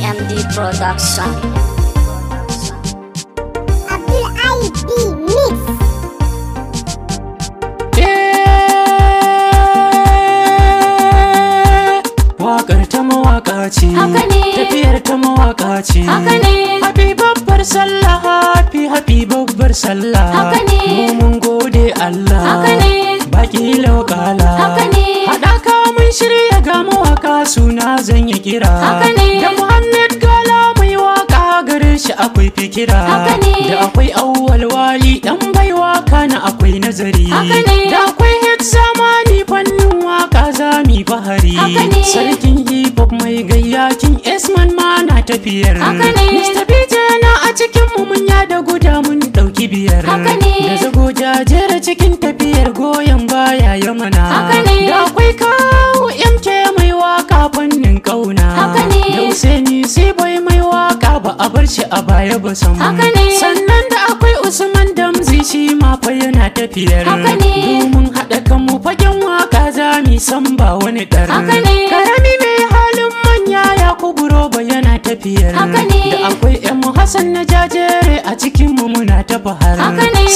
MD Production. Abdul IB Mix. Waƙar ta mawaƙa ce, tafiyar ta mawaƙa ce. Happy babbar sallah, happy babbar sallah. Mu mun gode Allah, baki laukala. Haɗaka mun shirya ga mawaƙa suna zan yi kira. Da Muhammad Gala mai waƙa gare shi akwai fikira. Da akwai Auwal Wali ɗan bai waƙa na akwai nazari. Da akwai hit zamani fannin waƙa zami bahari. Sarkin hip hop mai gayyakin Esman ma na tafiyar. Mr. BJ na a cikin mu mun yada guda mun ɗauki biyar. Da zago jajere cikin tafiyar goyon baya ya mana. Da akwai kawo MK mai waka fannin kauna. Da Usaini sai bai mai waka ba a bar shi a baya ba sam. Sannan da akwai Usman Damzi shi ma fa yana tafiyar. Domin haɗa kanmu fagen waka zami san ba wani ɗar. Karami mai halin manya ya kuburo ba yana tafiyar. Da akwai yan Hassan na jajere a cikin mu muna ta fahar.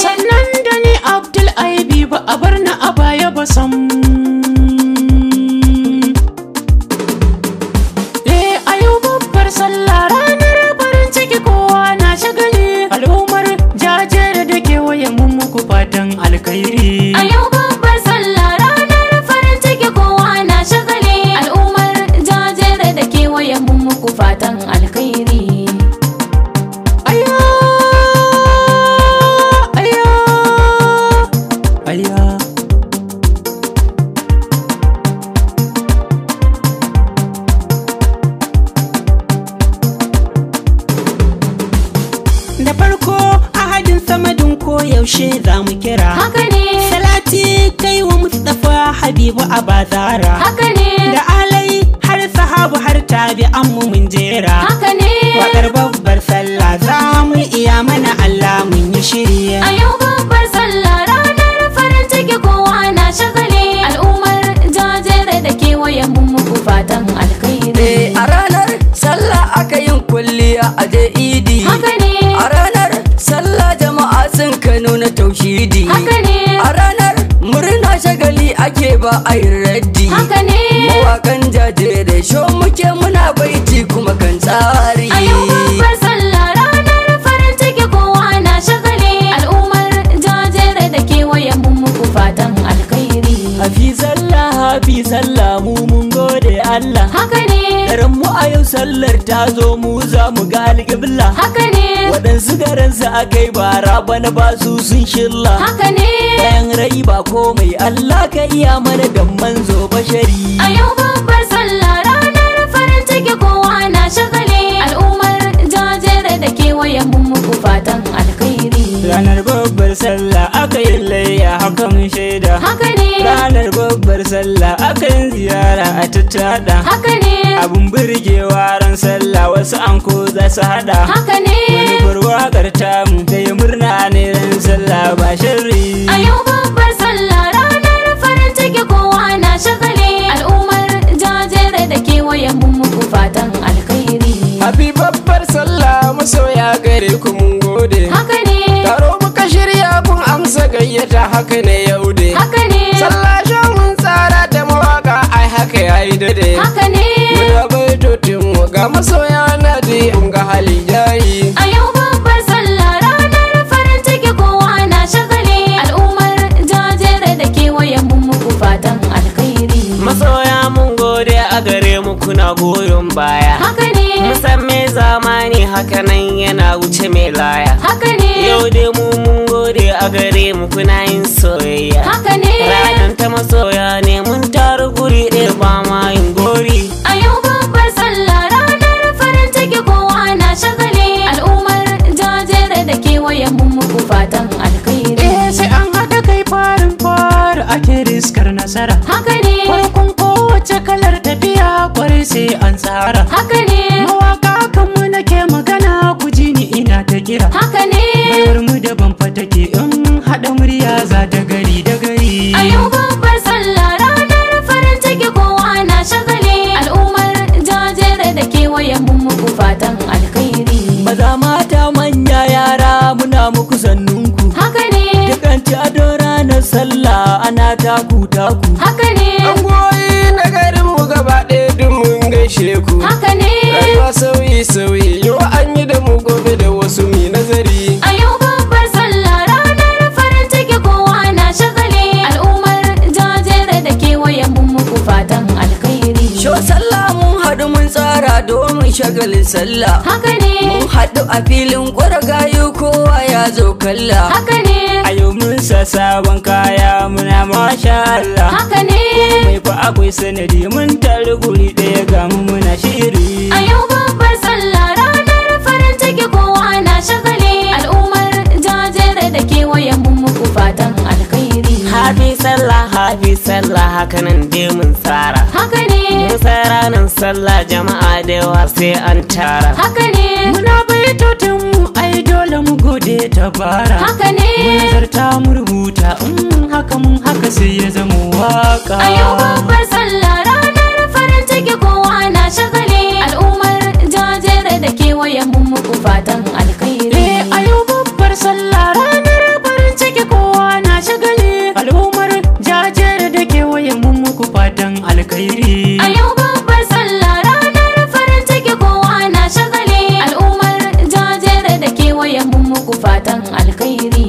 Sannan da ni Abdul IB ba a bar na a baya ba sam. A yau babbar sallah ranar farin ciki kowa na shagali. Al'ummar jajere da kewaye mun muku fatan alkhairi. A yau babbar sallah ranar farin ciki kowa na shagali. Al'ummar jajere da kewaye mun muku fatan alkhairi. Aya, aya, aya. Da farko ahadin samadin ko yaushe za mu kira. Haka ne, Salati kai wa Mustapha Habibu a bazara. haka ne, Da alai har sahabu har tabi'an mu mun jera. haka ne. Waƙar babbar sallah za mu iya mana Allah mun yi shiri. A yau babbar sallah ranar farin ciki kowa na shagali. Al'ummar jajere da kewaye mun muku fatan alkhairi. A ranar sallah aka yin kulliya a je idi. Haka ne, A ranar sallah jama'a sun ka nuna tauhidi. haka ne, A ranar murna shagali ake ba a yin raddi. haka ne. Mawakan jajere sho muke muna baiti kuma kan tsari. A yau babbar sallah ranar farin ciki kowa na shagali. Al'ummar jajere da kewaye mun muku fatan alkhairi. Hafi sallah mu mun gode Allah. Haka ne, Daren mu a yau sallar ta zo mu za mu ga alƙibla. haka ne, Waɗansu garinsu akai bara bana ba su sun shilla. haka ne. Bayan rai ba komai Allah ka iya mana dan manzo bashari. A yau babbar sallah ranar farin ciki kowa na shagali. Al'ummar jajere da kewaye mun muku fatan alkhairi. Ranar babbar sallah aka yi layya haka mun shaida. Haka ne, Ranar babbar sallah aka yin ziyara a tattada. haka ne, Abun burgewa ran sallah wasu anko za su hada. haka ne. Manufar waƙar tamu da ya murna ne ran sallah ba sharri. A yau babbar sallah ranar farin ciki kowa na shagali. Al'ummar jajere da kewaye mun muku fatan alkhairi. Happy babbar sallah masoya gare ku mun gode. Haka ne, Taro muka shirya kun amsa gayyata haka ne yau de. haka ne, Sallah shan mun tsara da mawaka ai haka yayi dade. haka ne. Muna baitotin mu ga masoya na di mun ga hali jayi. A yau babbar sallah ranar farin ciki kowa na shagali. Al'ummar jajere da kewaye mun muku fatan alkhairi. Masoya mun gode a gare mu kuna goyon baya. Haka ne, Musamman zamani hakanan yana wuce mai laya. haka ne, Yau dai mu mun gode a gare mu kuna yin soyayya. haka ne. Ranar ta masoya ne mun taru guri ɗaya ba ma yin gori. A yau babbar sallah ranar farin ciki kowa na shagali. Al'ummar jajere da kewaye mun muku fatan alkhairi. Sai an haɗa kai farin fara ake riskar nasara. Haka ne, Farkon kowace kalar tafiya kwarai sai an tsara. haka ne, Mawaka kanmu nake magana ku ji ni ina ta kira. haka ne. Bayar mu daban fa take in mun haɗa murya za da gari da gari. A yau babbar sallah ranar farin ciki kowa na shagali. Al'ummar jajere da kewaye mun muku fatan taku taku. haka ne Angoyi na garin mu gaba ɗaya duk mun gaishe ku. haka ne Rayuwa sauyi sauyi yau an yi da mu gobe da wasu mi nazari. a yau babbar sallah ranar farin ciki kowa na shagali al'ummar jajere da kewayen mun muku fatan alkhairi Sho sallah mun haɗu mun tsara domin shagalin sallah. haka ne Mun haɗu a filin ƙwargayu kowa ya zo kalla. haka ne A yau mun sa sabon kaya muna masha Allah. haka ne Mai fa akwai sanadi mun taru guri ɗaya ga mu muna shiri. a yau babbar sallah ranar farin ciki kowa na shagali al'ummar jajere da kewayen mun muku fatan alkhairi hafi sallah hakanan dai mun tsara. haka ne Mun tsara ranar sallah jama'a da yawa sai an tara. haka ne Muna baitotin mu ai dole mu gode tabara. haka ne Mun zarta mu rubuta mun haka sai ya zama waka. a yau babbar sallah ranar farin ciki kowa na shagali al'ummar jajere da kewayen mun muku fatan alkhairi A yau babbar sallah ranar farin ciki kowa na shagali. Al'ummar jajere da kewaye mun muku fatan alkhairi. a yau babbar sallah ranar farin ciki kowa na shagali al'ummar jajere da kewayen mun muku fatan alkhairi